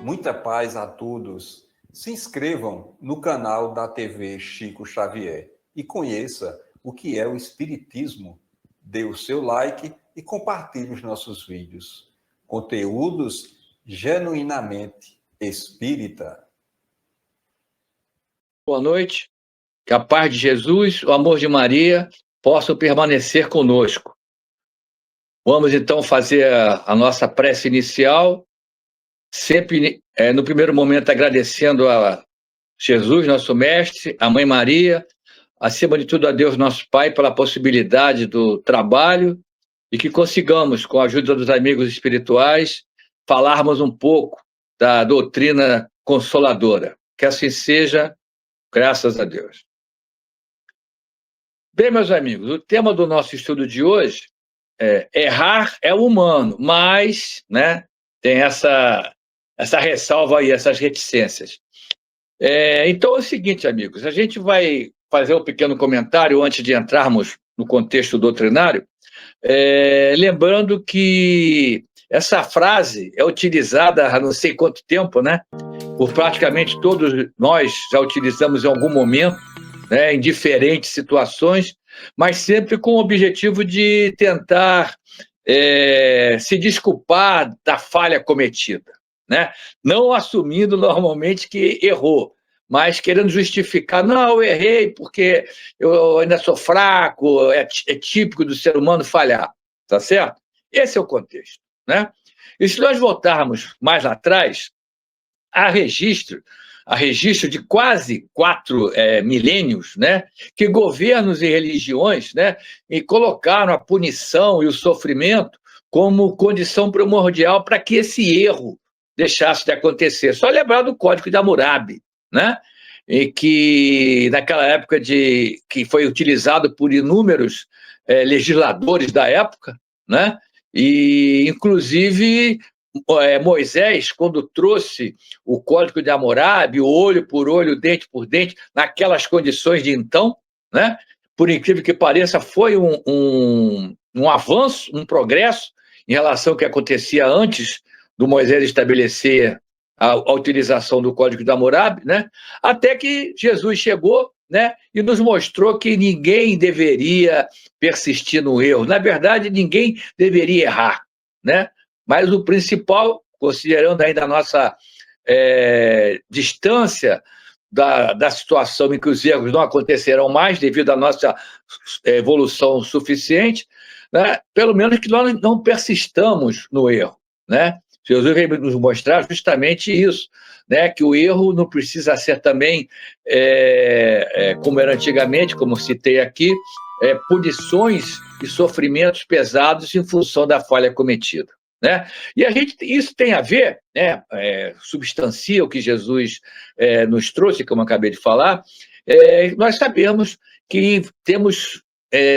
Muita paz a todos. Se inscrevam no canal da TV Chico Xavier e conheça o que é o Espiritismo. Dê o seu like e compartilhe os nossos vídeos. Conteúdos genuinamente espírita. Boa noite. Que a paz de Jesus, o amor de Maria possam permanecer conosco. Vamos então fazer a nossa prece inicial, sempre no primeiro momento agradecendo a Jesus, nosso Mestre, a Mãe Maria, acima de tudo a Deus, nosso Pai, pela possibilidade do trabalho e que consigamos, com a ajuda dos amigos espirituais, falarmos um pouco da doutrina consoladora. Que assim seja, graças a Deus. Bem, meus amigos, o tema do nosso estudo de hoje é errar é humano, mas, né, tem essa ressalva aí, essas reticências. Então é o seguinte, amigos, a gente vai fazer um pequeno comentário antes de entrarmos no contexto doutrinário, lembrando que essa frase é utilizada há não sei quanto tempo, né? Por praticamente todos nós já utilizamos em algum momento, né, em diferentes situações, mas sempre com o objetivo de tentar se desculpar da falha cometida, né? Não assumindo normalmente que errou, mas querendo justificar, não, eu errei porque eu ainda sou fraco, é típico do ser humano falhar, tá certo? Esse é o contexto, né? E se nós voltarmos mais lá atrás, há registro de quase 4 milênios, né, que governos e religiões, né, e colocaram a punição e o sofrimento como condição primordial para que esse erro deixasse de acontecer. Só lembrar do Código de Hammurabi, né, e que naquela época que foi utilizado por inúmeros legisladores da época, né, e inclusive Moisés, quando trouxe o Código de Hammurabi, olho por olho, dente por dente, naquelas condições de então, né? Por incrível que pareça, foi um avanço, um progresso em relação ao que acontecia antes do Moisés estabelecer a utilização do Código de Hammurabi, né? Até que Jesus chegou, né, e nos mostrou que ninguém deveria persistir no erro. Na verdade, ninguém deveria errar, né? Mas o principal, considerando ainda a nossa distância da situação em que os erros não acontecerão mais devido à nossa evolução suficiente, né, pelo menos que nós não persistamos no erro, né? Jesus veio nos mostrar justamente isso, né, que o erro não precisa ser também, como era antigamente, como citei aqui, punições e sofrimentos pesados em função da falha cometida, né? E isso tem a ver, né, substancia o que Jesus nos trouxe, como eu acabei de falar, nós sabemos que temos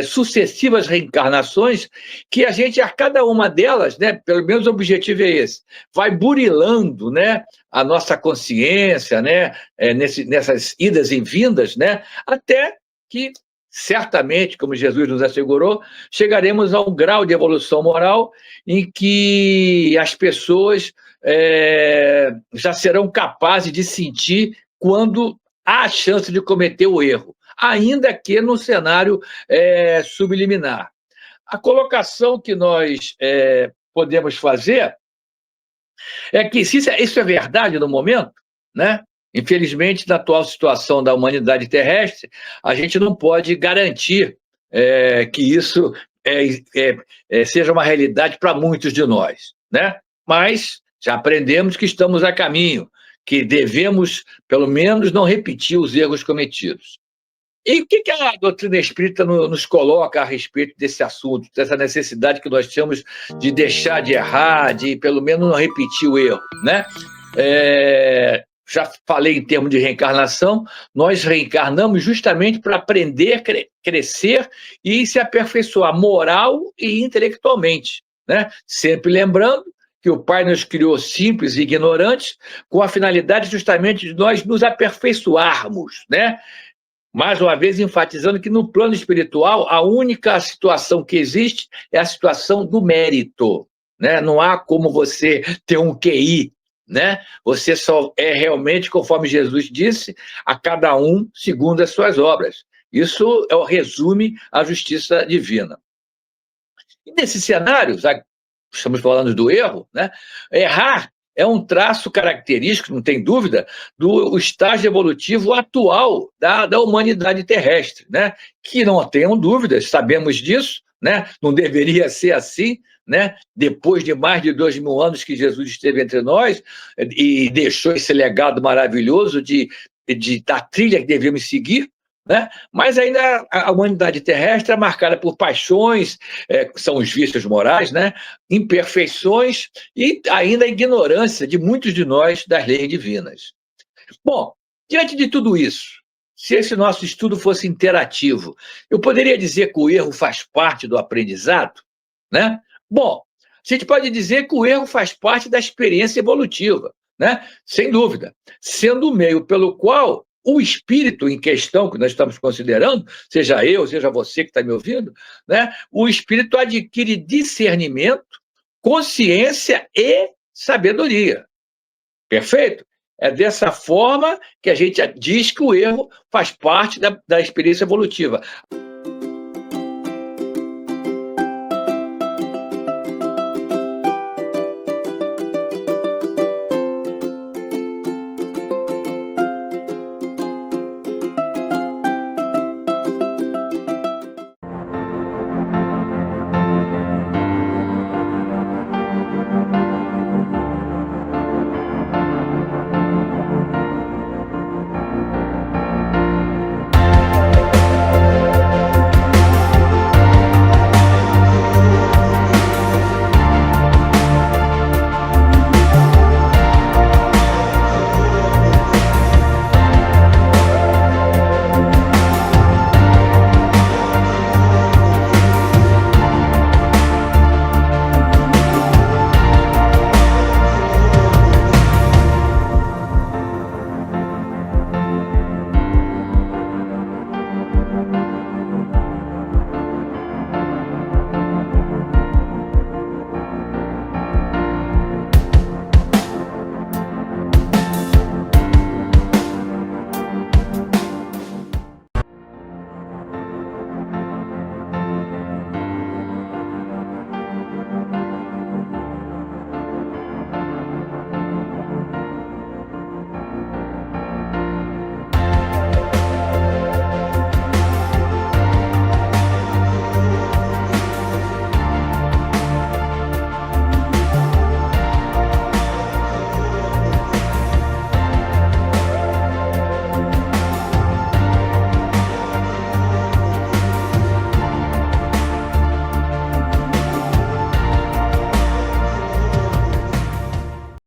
sucessivas reencarnações que a gente, a cada uma delas, né, pelo menos o objetivo é esse, vai burilando, né, a nossa consciência, né, nessas idas e vindas, né, até que certamente, como Jesus nos assegurou, chegaremos a um grau de evolução moral em que as pessoas já serão capazes de sentir quando há a chance de cometer o erro, ainda que no cenário subliminar. A colocação que nós podemos fazer é que, se isso é verdade no momento, né? Infelizmente, na atual situação da humanidade terrestre, a gente não pode garantir que isso seja uma realidade para muitos de nós, né? Mas já aprendemos que estamos a caminho, que devemos, pelo menos, não repetir os erros cometidos. E o que a doutrina espírita nos coloca a respeito desse assunto, dessa necessidade que nós temos de deixar de errar, de pelo menos não repetir o erro, né? Já falei em termos de reencarnação, nós reencarnamos justamente para aprender, crescer e se aperfeiçoar moral e intelectualmente, né? Sempre lembrando que o Pai nos criou simples e ignorantes com a finalidade justamente de nós nos aperfeiçoarmos, né? Mais uma vez, enfatizando que no plano espiritual, a única situação que existe é a situação do mérito, né? Não há como você ter um QI, né? Você só é realmente, conforme Jesus disse, a cada um segundo as suas obras. Isso resume a justiça divina. E nesses cenários, estamos falando do erro, né? Errar é um traço característico, não tem dúvida, do estágio evolutivo atual da humanidade terrestre, né? Que não tenham dúvidas, sabemos disso, né? Não deveria ser assim, né? Depois de mais de 2000 anos que Jesus esteve entre nós e deixou esse legado maravilhoso da trilha que devemos seguir, né? Mas ainda a humanidade terrestre é marcada por paixões, que são os vícios morais, né? Imperfeições e ainda a ignorância de muitos de nós das leis divinas. Bom, diante de tudo isso, se esse nosso estudo fosse interativo, eu poderia dizer que o erro faz parte do aprendizado, né? Bom, a gente pode dizer que o erro faz parte da experiência evolutiva, né? Sem dúvida, sendo o meio pelo qual o espírito em questão que nós estamos considerando, seja eu, seja você que está me ouvindo, né? O espírito adquire discernimento, consciência e sabedoria. Perfeito? É dessa forma que a gente diz que o erro faz parte da experiência evolutiva.